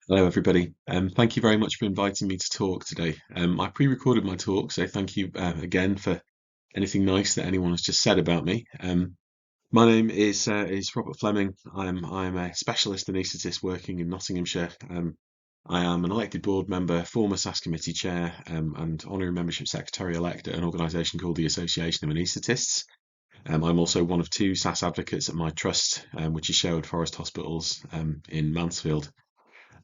Hello, everybody. Thank you very much for inviting me to talk today. I pre-recorded my talk, so thank you again for anything nice that anyone has just said about me. My name is Robert Fleming. I'm a specialist anaesthetist working in Nottinghamshire. I am an elected board member, former SAS committee chair, and honorary membership secretary elect at an organisation called the Association of Anaesthetists. I'm also one of two SAS advocates at my trust, which is Sherwood Forest Hospitals in Mansfield,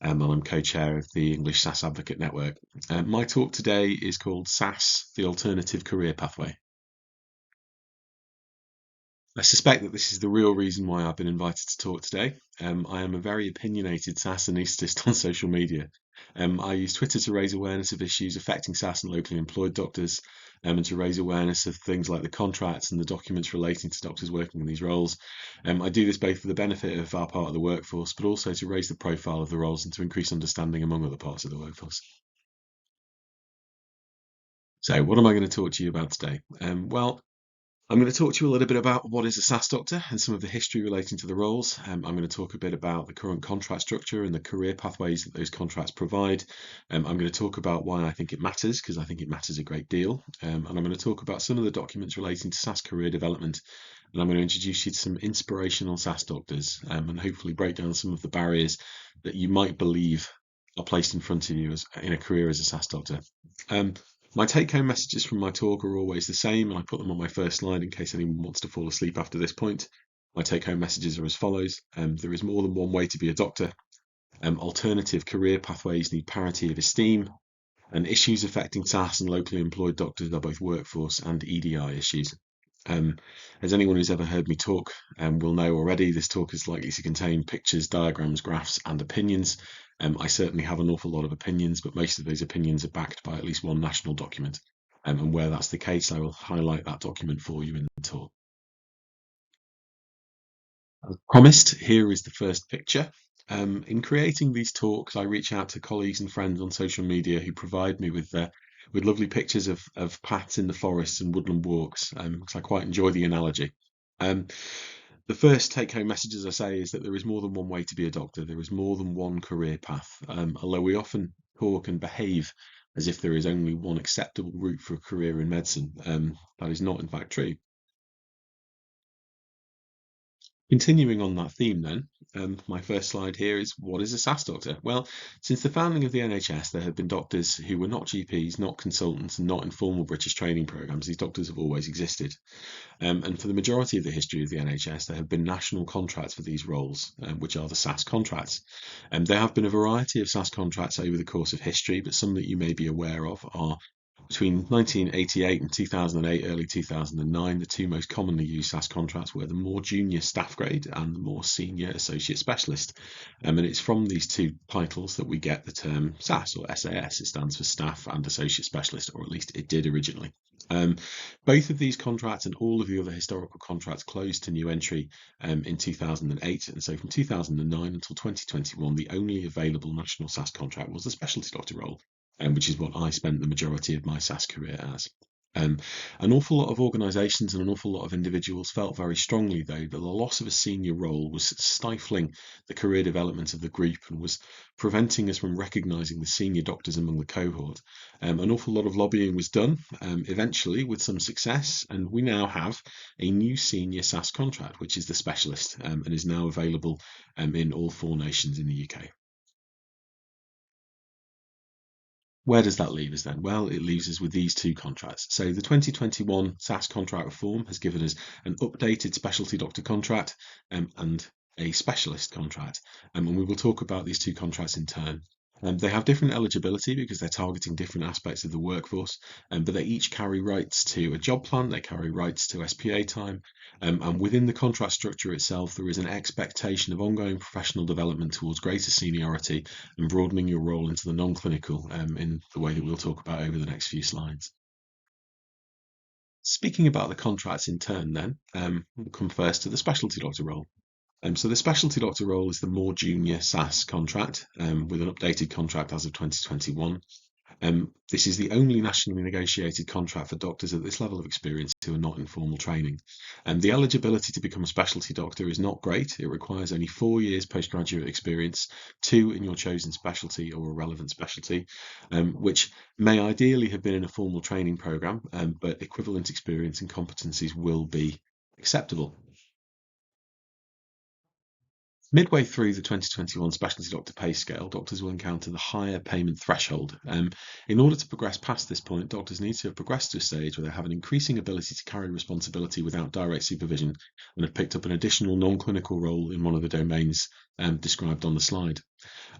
and I'm co-chair of the English SAS Advocate Network. My talk today is called SAS, the Alternative Career Pathway. I suspect that this is the real reason why I've been invited to talk today. I am a very opinionated SAS anaesthetist on social media. I use Twitter to raise awareness of issues affecting SAS and locally employed doctors, and to raise awareness of things like the contracts and the documents relating to doctors working in these roles. I do this both for the benefit of our part of the workforce, but also to raise the profile of the roles and to increase understanding among other parts of the workforce. So, what am I going to talk to you about today? I'm going to talk to you a little bit about what is a SAS doctor and some of the history relating to the roles. I'm going to talk a bit about the current contract structure and the career pathways that those contracts provide. I'm going to talk about why I think it matters, because I think it matters a great deal. And I'm going to talk about some of the documents relating to SAS career development. And I'm going to introduce you to some inspirational SAS doctors, and hopefully break down some of the barriers that you might believe are placed in front of you in a career as a SAS doctor. Um, my take-home messages from my talk are always the same, and I put them on my first slide in case anyone wants to fall asleep after this point. My take-home messages are as follows. There is more than one way to be a doctor. Alternative career pathways need parity of esteem, and issues affecting SAS and locally employed doctors are both workforce and EDI issues. As anyone who's ever heard me talk will know already, this talk is likely to contain pictures, diagrams, graphs, and opinions. I certainly have an awful lot of opinions, but most of those opinions are backed by at least one national document. And where that's the case, I will highlight that document for you in the talk. As promised, here is the first picture. In creating these talks, I reach out to colleagues and friends on social media who provide me with lovely pictures of paths in the forests and woodland walks, because I quite enjoy the analogy. Um, the first take-home message, as I say, is that there is more than one way to be a doctor. There is more than one career path. Although we often talk and behave as if there is only one acceptable route for a career in medicine, that is not in fact true. Continuing on that theme, then, my first slide here is what is a SAS doctor? Well, since the founding of the NHS, there have been doctors who were not GPs, not consultants, and not in formal British training programs. These doctors have always existed. And for the majority of the history of the NHS, there have been national contracts for these roles, which are the SAS contracts. There have been a variety of SAS contracts over the course of history, but some that you may be aware of are between 1988 and 2008, early 2009, the two most commonly used SAS contracts were the more junior staff grade and the more senior associate specialist. And it's from these two titles that we get the term SAS or SAS. It stands for staff and associate specialist, or at least it did originally. Both of these contracts and all of the other historical contracts closed to new entry in 2008. And so from 2009 until 2021, the only available national SAS contract was the specialty doctor role, which is what I spent the majority of my SAS career as. Um, an awful lot of organisations and an awful lot of individuals felt very strongly, though, that the loss of a senior role was stifling the career development of the group and was preventing us from recognising the senior doctors among the cohort. An awful lot of lobbying was done, eventually with some success, and we now have a new senior SAS contract, which is the specialist, and is now available in all four nations in the UK. Where does that leave us then? Well, it leaves us with these two contracts. So the 2021 SAS contract reform has given us an updated specialty doctor contract and a specialist contract. And we will talk about these two contracts in turn. They have different eligibility because they're targeting different aspects of the workforce, but they each carry rights to a job plan, they carry rights to SPA time, and within the contract structure itself, there is an expectation of ongoing professional development towards greater seniority and broadening your role into the non-clinical in the way that we'll talk about over the next few slides. Speaking about the contracts in turn, then, we'll come first to the specialty doctor role. So the specialty doctor role is the more junior SAS contract with an updated contract as of 2021. This is the only nationally negotiated contract for doctors at this level of experience who are not in formal training. The eligibility to become a specialty doctor is not great. It requires only 4 years postgraduate experience, 2 in your chosen specialty or a relevant specialty, which may ideally have been in a formal training program, but equivalent experience and competencies will be acceptable. Midway through the 2021 Specialty Doctor Pay Scale, doctors will encounter the higher payment threshold. In order to progress past this point, doctors need to have progressed to a stage where they have an increasing ability to carry responsibility without direct supervision and have picked up an additional non-clinical role in one of the domains described on the slide.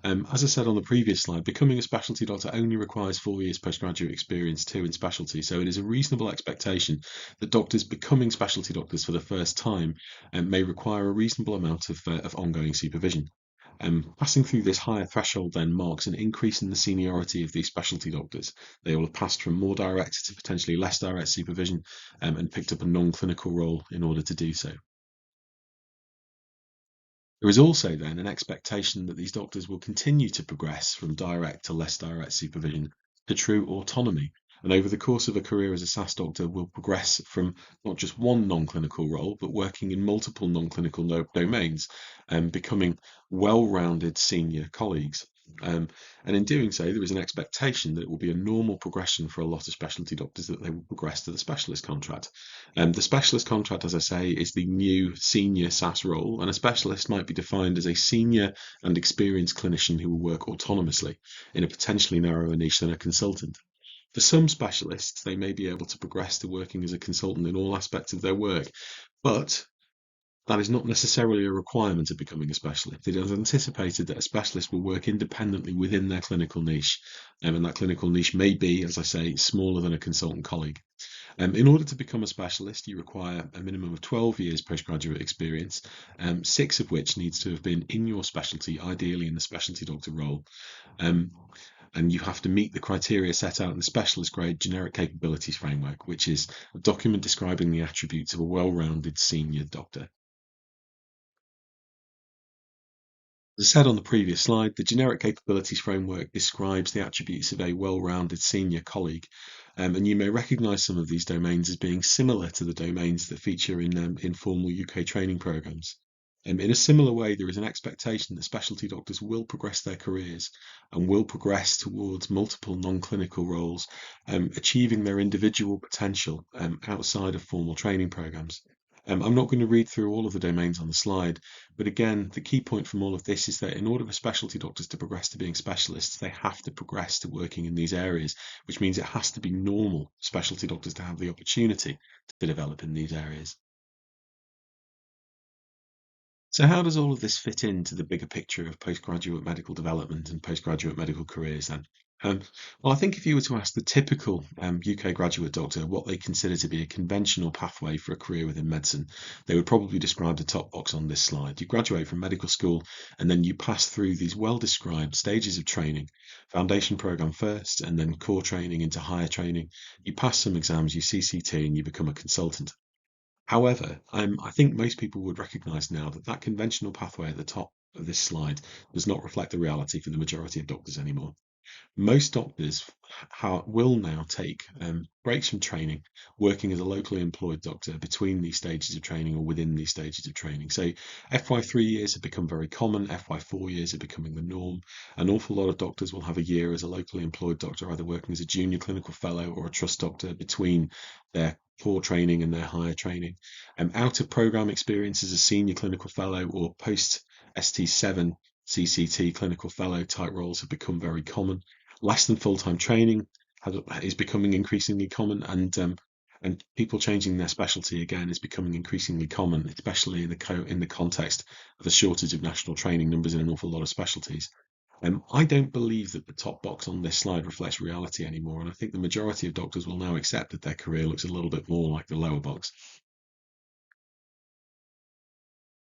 As I said on the previous slide, becoming a specialty doctor only requires 4 years postgraduate experience, 2 in specialty. So it is a reasonable expectation that doctors becoming specialty doctors for the first time may require a reasonable amount of ongoing supervision. Passing through this higher threshold then marks an increase in the seniority of these specialty doctors. They will have passed from more direct to potentially less direct supervision and picked up a non-clinical role in order to do so. There is also then an expectation that these doctors will continue to progress from direct to less direct supervision to true autonomy. And over the course of a career as a SAS doctor, will progress from not just one non-clinical role, but working in multiple non-clinical domains and becoming well-rounded senior colleagues. And in doing so, there is an expectation that it will be a normal progression for a lot of specialty doctors that they will progress to the specialist contract. The specialist contract, as I say, is the new senior SAS role, and a specialist might be defined as a senior and experienced clinician who will work autonomously in a potentially narrower niche than a consultant. For some specialists, they may be able to progress to working as a consultant in all aspects of their work, but that is not necessarily a requirement of becoming a specialist. It is anticipated that a specialist will work independently within their clinical niche, and that clinical niche may be, as I say, smaller than a consultant colleague. In order to become a specialist, you require a minimum of 12 years postgraduate experience, 6 of which needs to have been in your specialty, ideally in the specialty doctor role. And you have to meet the criteria set out in the specialist grade generic capabilities framework, which is a document describing the attributes of a well-rounded senior doctor. As I said on the previous slide, the generic capabilities framework describes the attributes of a well-rounded senior colleague, and you may recognise some of these domains as being similar to the domains that feature in formal UK training programmes. In a similar way, there is an expectation that specialty doctors will progress their careers and will progress towards multiple non-clinical roles, achieving their individual potential outside of formal training programmes. I'm not going to read through all of the domains on the slide, but again, the key point from all of this is that in order for specialty doctors to progress to being specialists, they have to progress to working in these areas, which means it has to be normal for specialty doctors to have the opportunity to develop in these areas. So how does all of this fit into the bigger picture of postgraduate medical development and postgraduate medical careers then? Well, I think if you were to ask the typical UK graduate doctor what they consider to be a conventional pathway for a career within medicine, they would probably describe the top box on this slide. You graduate from medical school and then you pass through these well-described stages of training, foundation program first and then core training into higher training. You pass some exams, you CCT and you become a consultant. However, I think most people would recognise now that that conventional pathway at the top of this slide does not reflect the reality for the majority of doctors anymore. Most doctors will now take breaks from training, working as a locally employed doctor between these stages of training or within these stages of training. So FY 3 years have become very common, FY 4 years are becoming the norm. An awful lot of doctors will have a year as a locally employed doctor, either working as a junior clinical fellow or a trust doctor between their core training and their higher training. Out of program experience as a senior clinical fellow or post ST7 CCT clinical fellow type roles have become very common. Less than full-time training is becoming increasingly common, and people changing their specialty again is becoming increasingly common, especially in the context of a shortage of national training numbers in an awful lot of specialties. I don't believe that the top box on this slide reflects reality anymore, and I think the majority of doctors will now accept that their career looks a little bit more like the lower box.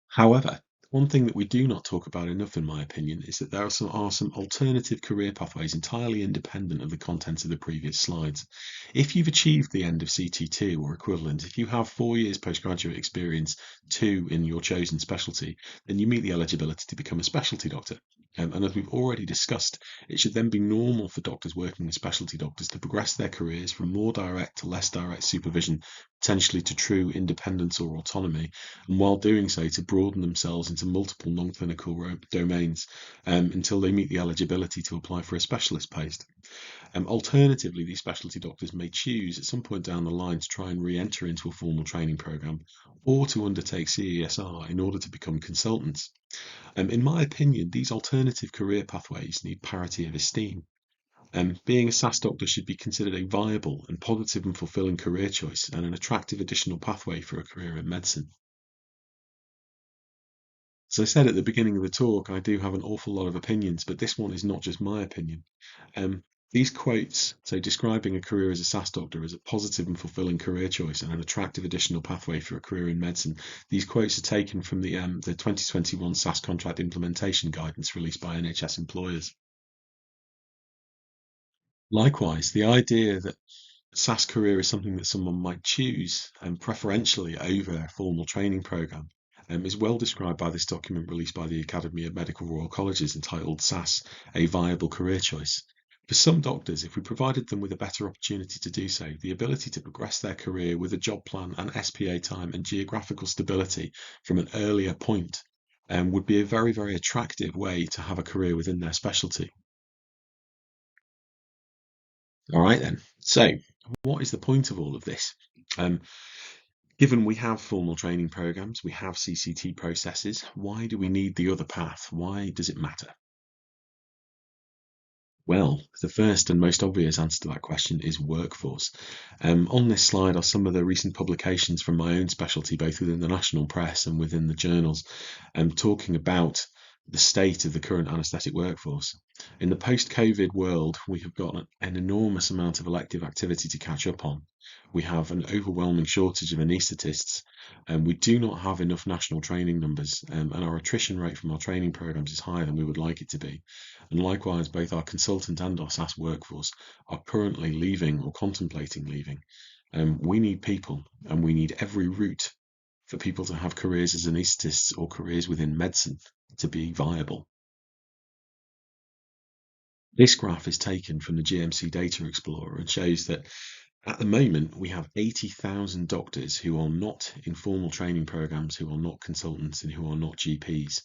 However, one thing that we do not talk about enough, in my opinion, is that there are some alternative career pathways entirely independent of the contents of the previous slides. If you've achieved the end of CT2 or equivalent, if you have 4 years postgraduate experience, 2 in your chosen specialty, then you meet the eligibility to become a specialty doctor. And as we've already discussed, it should then be normal for doctors working as specialty doctors to progress their careers from more direct to less direct supervision, potentially to true independence or autonomy, and while doing so, to broaden themselves into multiple non-clinical domains until they meet the eligibility to apply for a specialist post. Alternatively, these specialty doctors may choose at some point down the line to try and re-enter into a formal training program or to undertake CESR in order to become consultants. In my opinion, these alternative career pathways need parity of esteem. Being a SAS doctor should be considered a viable and positive and fulfilling career choice and an attractive additional pathway for a career in medicine. As I said at the beginning of the talk, I do have an awful lot of opinions, but this one is not just my opinion. Um, these quotes, so describing a career as a SAS doctor as a positive and fulfilling career choice and an attractive additional pathway for a career in medicine, these quotes are taken from the 2021 SAS contract implementation guidance released by NHS employers. Likewise, the idea that SAS career is something that someone might choose preferentially over a formal training program is well described by this document released by the Academy of Medical Royal Colleges entitled SAS, a Viable Career Choice. For some doctors, if we provided them with a better opportunity to do so, the ability to progress their career with a job plan and SPA time and geographical stability from an earlier point would be a very, very attractive way to have a career within their specialty. All right, then. So, what is the point of all of this? Um, Given we have formal training programs, we have CCT processes, why do we need the other path? Why does it matter? Well, the first and most obvious answer to that question is workforce. On this slide are some of the recent publications from my own specialty, both within the national press and within the journals, talking about the state of the current anaesthetic workforce. In the post-COVID world, we have got an enormous amount of elective activity to catch up on. We have an overwhelming shortage of anaesthetists, and we do not have enough national training numbers, and our attrition rate from our training programs is higher than we would like it to be. And likewise, both our consultant and our SAS workforce are currently leaving or contemplating leaving. We need people, and we need every route for people to have careers as anaesthetists or careers within medicine to be viable. This graph is taken from the GMC Data Explorer and shows that at the moment we have 80,000 doctors who are not in formal training programs, who are not consultants, and who are not GPs.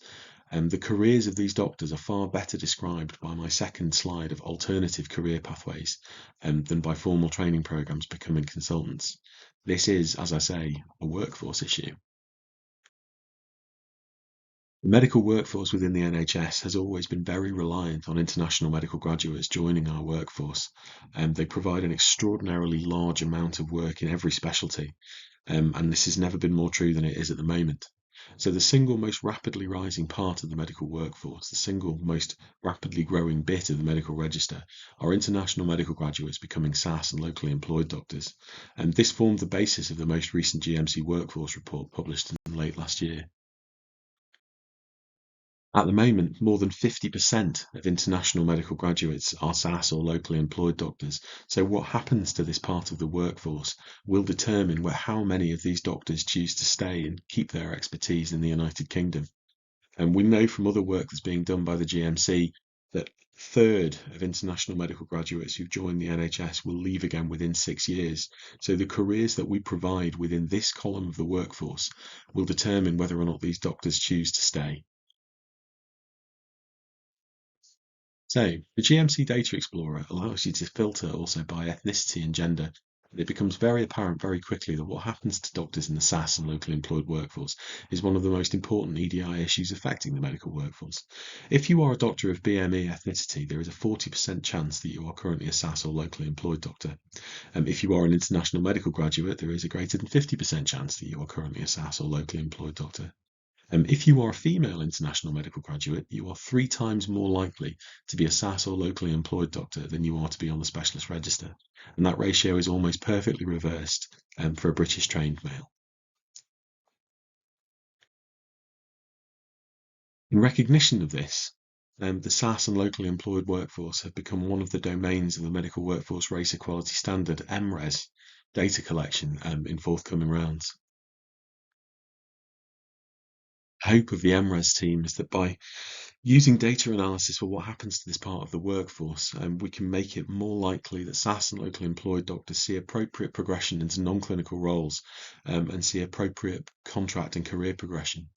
The careers of these doctors are far better described by my second slide of alternative career pathways than by formal training programs becoming consultants. This is, as I say, a workforce issue. The medical workforce within the NHS has always been very reliant on international medical graduates joining our workforce. They provide an extraordinarily large amount of work in every specialty, and this has never been more true than it is at the moment. So the single most rapidly rising part of the medical workforce, the single most rapidly growing bit of the medical register, are international medical graduates becoming SAS and locally employed doctors. And this formed the basis of the most recent GMC workforce report published in late last year. At the moment, more than 50% of international medical graduates are SAS or locally employed doctors. So what happens to this part of the workforce will determine how many of these doctors choose to stay and keep their expertise in the United Kingdom. And we know from other work that's being done by the GMC that a third of international medical graduates who've joined the NHS will leave again within 6 years. So the careers that we provide within this column of the workforce will determine whether or not these doctors choose to stay. So the GMC Data Explorer allows you to filter also by ethnicity and gender. It becomes very apparent very quickly that what happens to doctors in the SAS and locally employed workforce is one of the most important EDI issues affecting the medical workforce. If you are a doctor of BME ethnicity, there is a 40% chance that you are currently a SAS or locally employed doctor. If you are an international medical graduate, there is a greater than 50% chance that you are currently a SAS or locally employed doctor. If you are a female international medical graduate, you are 3 times more likely to be a SAS or locally employed doctor than you are to be on the specialist register. And that ratio is almost perfectly reversed for a British trained male. In recognition of this, the SAS and locally employed workforce have become one of the domains of the medical workforce race equality standard, MRES, data collection in forthcoming rounds. Hope of the MRES team is that by Using data analysis for what happens to this part of the workforce, we can make it more likely that SAS and local employed doctors see appropriate progression into non-clinical roles, and see appropriate contract and career progression.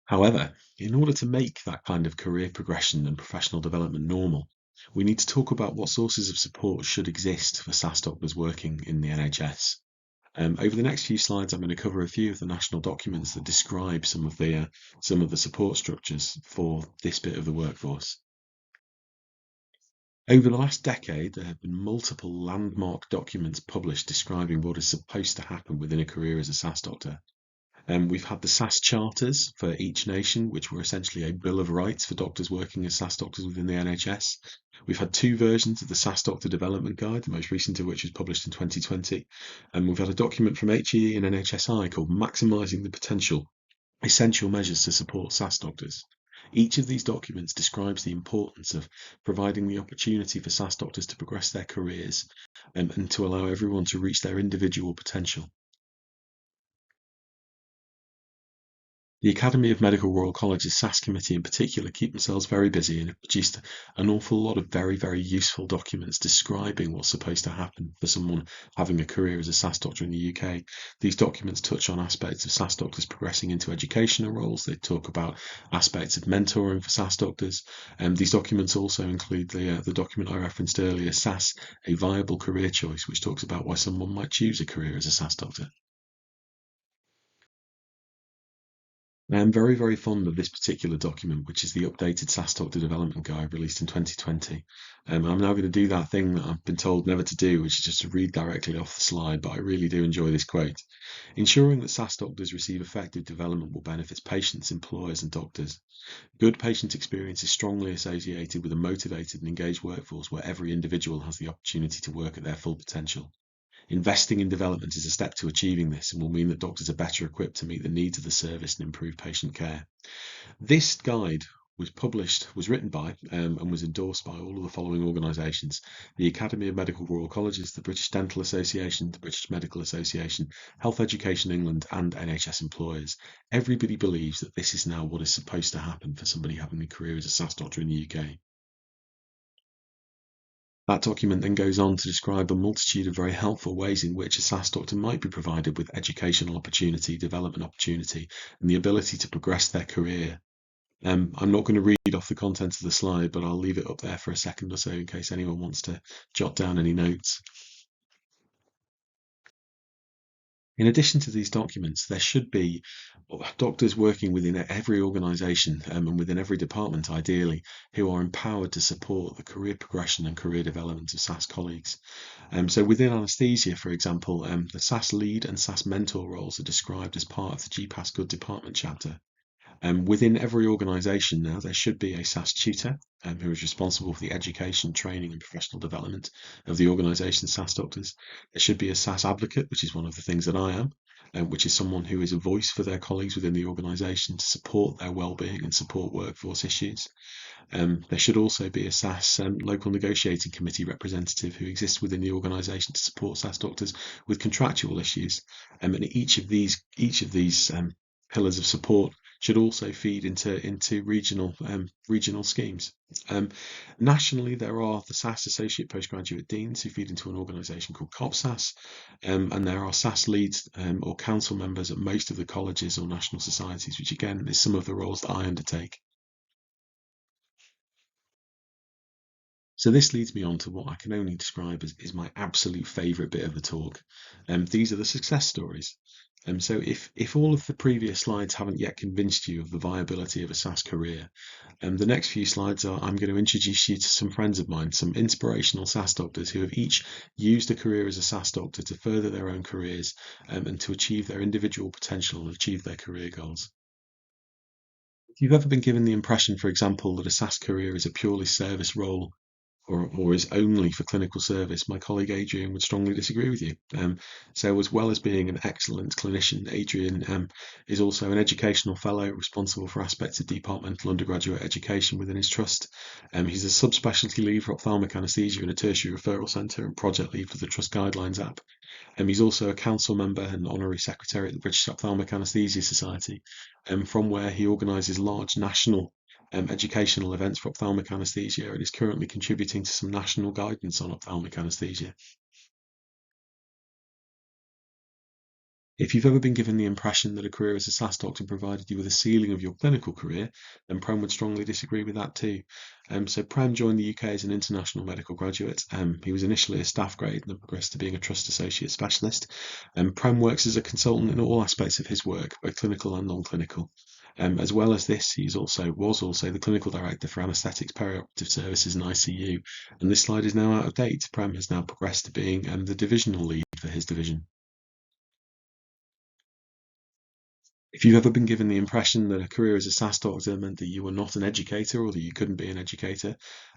However, in order to make that kind of career progression and professional development normal, we need to talk about what sources of support should exist for SAS doctors working in the NHS. Over the next few slides, I'm going to cover a few of the national documents that describe some of the support structures for this bit of the workforce. Over the last decade, there have been multiple landmark documents published describing what is supposed to happen within a career as a SAS doctor. We've had the SAS charters for each nation, which were essentially a bill of rights for doctors working as SAS doctors within the NHS. We've had two versions of the SAS Doctor Development Guide, the most recent of which was published in 2020. And we've had a document from HEE and NHSI called Maximising the Potential: Essential Measures to Support SAS Doctors. Each of these documents describes the importance of providing the opportunity for SAS doctors to progress their careers, and to allow everyone to reach their individual potential. The Academy of Medical Royal College's SAS committee in particular keep themselves very busy and have produced an awful lot of very, very useful documents describing what's supposed to happen for someone having a career as a SAS doctor in the UK. These documents touch on aspects of SAS doctors progressing into educational roles. They talk about aspects of mentoring for SAS doctors. These documents also include the document I referenced earlier, SAS, A Viable Career Choice, which talks about why someone might choose a career as a SAS doctor. I'm very, very fond of this particular document, which is the updated SAS Doctor Development Guide released in 2020. I'm now going to do that thing that I've been told never to do, which is just to read directly off the slide, but I really do enjoy this quote. Ensuring that SAS doctors receive effective development will benefit patients, employers, and doctors. Good patient experience is strongly associated with a motivated and engaged workforce where every individual has the opportunity to work at their full potential. Investing in development is a step to achieving this and will mean that doctors are better equipped to meet the needs of the service and improve patient care. This guide was written by, and was endorsed by all of the following organisations: the Academy of Medical Royal Colleges, the British Dental Association, the British Medical Association, Health Education England, and NHS employers. Everybody believes that this is now what is supposed to happen for somebody having a career as a SAS doctor in the UK. That document then goes on to describe a multitude of very helpful ways in which a SAS doctor might be provided with educational opportunity, development opportunity, and the ability to progress their career. I'm not going to read off the contents of the slide, but I'll leave it up there for a second or so in case anyone wants to jot down any notes. In addition to these documents, there should be doctors working within every organisation, and within every department, ideally, who are empowered to support the career progression and career development of SAS colleagues. So within anaesthesia, for example, the SAS lead and SAS mentor roles are described as part of the GPAS Good Department chapter. Within every organisation now, there should be a SAS tutor, who is responsible for the education, training, and professional development of the organisation's SAS doctors. There should be a SAS advocate, which is one of the things that I am, which is someone who is a voice for their colleagues within the organisation to support their well-being and support workforce issues. There should also be a SAS local negotiating committee representative who exists within the organisation to support SAS doctors with contractual issues. And each of these pillars of support should also feed into regional schemes. Nationally, there are the SAS Associate Postgraduate Deans who feed into an organisation called COPSAS, and there are SAS leads or council members at most of the colleges or national societies, which again is some of the roles that I undertake. So this leads me on to what I can only describe as is my absolute favourite bit of the talk. These are the success stories. So if all of the previous slides haven't yet convinced you of the viability of a SAS career, the next few slides I'm going to introduce you to some friends of mine, some inspirational SAS doctors who have each used a career as a SAS doctor to further their own careers, and to achieve their individual potential and achieve their career goals. If you've ever been given the impression, for example, that a SAS career is a purely service role, or is only for clinical service, my colleague Adrian would strongly disagree with you. So, as well as being an excellent clinician, Adrian is also an educational fellow responsible for aspects of departmental undergraduate education within his trust. He's a subspecialty lead for ophthalmic anaesthesia in a tertiary referral centre and project lead for the Trust Guidelines app. He's also a council member and honorary secretary at the British Ophthalmic Anaesthesia Society, from where he organises large national educational events for ophthalmic anaesthesia and is currently contributing to some national guidance on ophthalmic anaesthesia. If you've ever been given the impression that a career as a SAS doctor provided you with a ceiling of your clinical career, then Prem would strongly disagree with that too. So Prem joined the UK as an international medical graduate. He was initially a staff grade and then progressed to being a trust associate specialist. Prem works as a consultant in all aspects of his work, both clinical and non-clinical. As well as this, he was also the clinical director for anaesthetics, perioperative services, and ICU. And this slide is now out of date. Prem has now progressed to being the divisional lead for his division. If you've ever been given the impression that a career as a SAS doctor meant that you were not an educator or that you couldn't be an educator,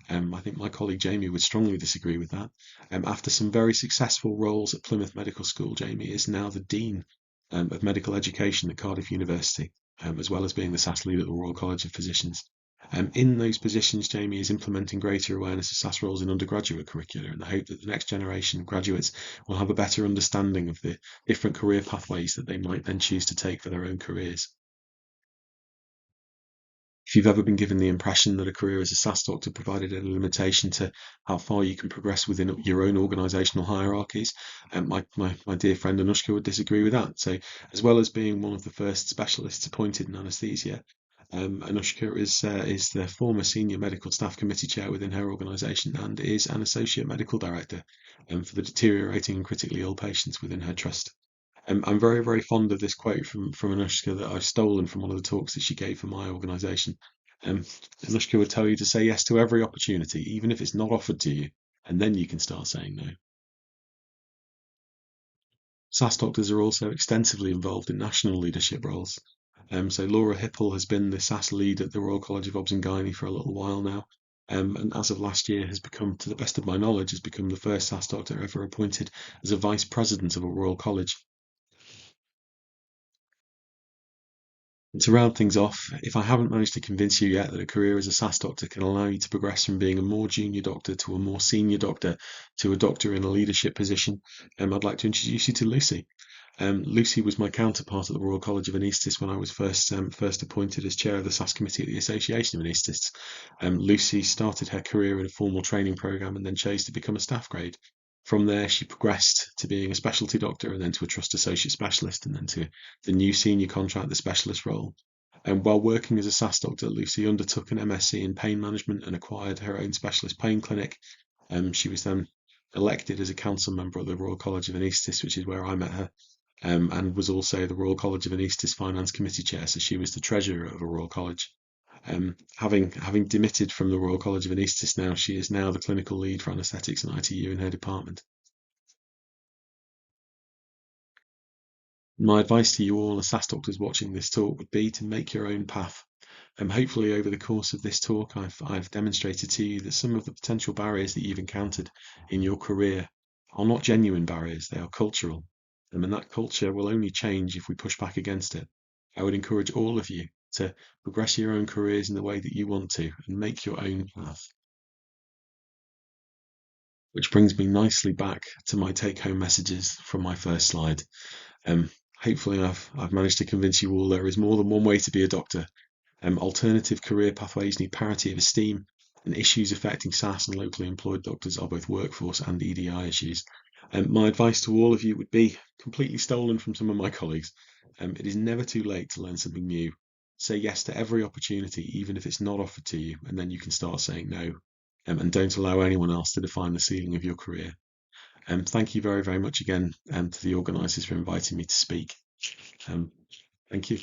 I think my colleague Jamie would strongly disagree with that. After some very successful roles at Plymouth Medical School, Jamie is now the Dean of Medical Education at Cardiff University, as well as being the SAS lead at the Royal College of Physicians. In those positions, Jamie is implementing greater awareness of SAS roles in undergraduate curricula in the hope that the next generation of graduates will have a better understanding of the different career pathways that they might then choose to take for their own careers. If you've ever been given the impression that a career as a SAS doctor provided a limitation to how far you can progress within your own organisational hierarchies, my dear friend Anushka would disagree with that. So, as well as being one of the first specialists appointed in anaesthesia, Anushka is the former senior medical staff committee chair within her organisation and is an associate medical director for the deteriorating and critically ill patients within her trust. I'm very, very fond of this quote from Anushka that I've stolen from one of the talks that she gave for my organisation. Anushka would tell you to say yes to every opportunity, even if it's not offered to you, and then you can start saying no. SAS doctors are also extensively involved in national leadership roles. So Laura Hipple has been the SAS lead at the Royal College of Obs and Gynae for a little while now, and as of last year has become, to the best of my knowledge, has become the first SAS doctor ever appointed as a vice president of a Royal College. And to round things off, if I haven't managed to convince you yet that a career as a SAS doctor can allow you to progress from being a more junior doctor to a more senior doctor to a doctor in a leadership position, I'd like to introduce you to Lucy. Lucy was my counterpart at the Royal College of Anaesthetists when I was first appointed as chair of the SAS committee at the Association of Anaesthetists. Lucy started her career in a formal training programme and then chose to become a staff grade. From there, she progressed to being a specialty doctor and then to a trust associate specialist and then to the new senior contract, the specialist role. And while working as a SAS doctor, Lucy undertook an MSc in pain management and acquired her own specialist pain clinic. She was then elected as a council member at the Royal College of Anaesthetists, which is where I met her, and was also the Royal College of Anaesthetists Finance Committee Chair, so she was the treasurer of a Royal College. Having demitted from the Royal College of Anaesthetists now, she is now the clinical lead for anaesthetics and ITU in her department. My advice to you all as SAS doctors watching this talk would be to make your own path. Hopefully over the course of this talk, I've demonstrated to you that some of the potential barriers that you've encountered in your career are not genuine barriers, they are cultural. And that culture will only change if we push back against it. I would encourage all of you to progress your own careers in the way that you want to and make your own path. Which brings me nicely back to my take-home messages from my first slide. Hopefully I've managed to convince you all there is more than one way to be a doctor. Alternative career pathways need parity of esteem, and issues affecting SAS and locally employed doctors are both workforce and EDI issues. My advice to all of you would be completely stolen from some of my colleagues. It is never too late to learn something new. Say yes to every opportunity, even if it's not offered to you, and then you can start saying no. And don't allow anyone else to define the ceiling of your career. Thank you very, very much again to the organisers for inviting me to speak. Thank you.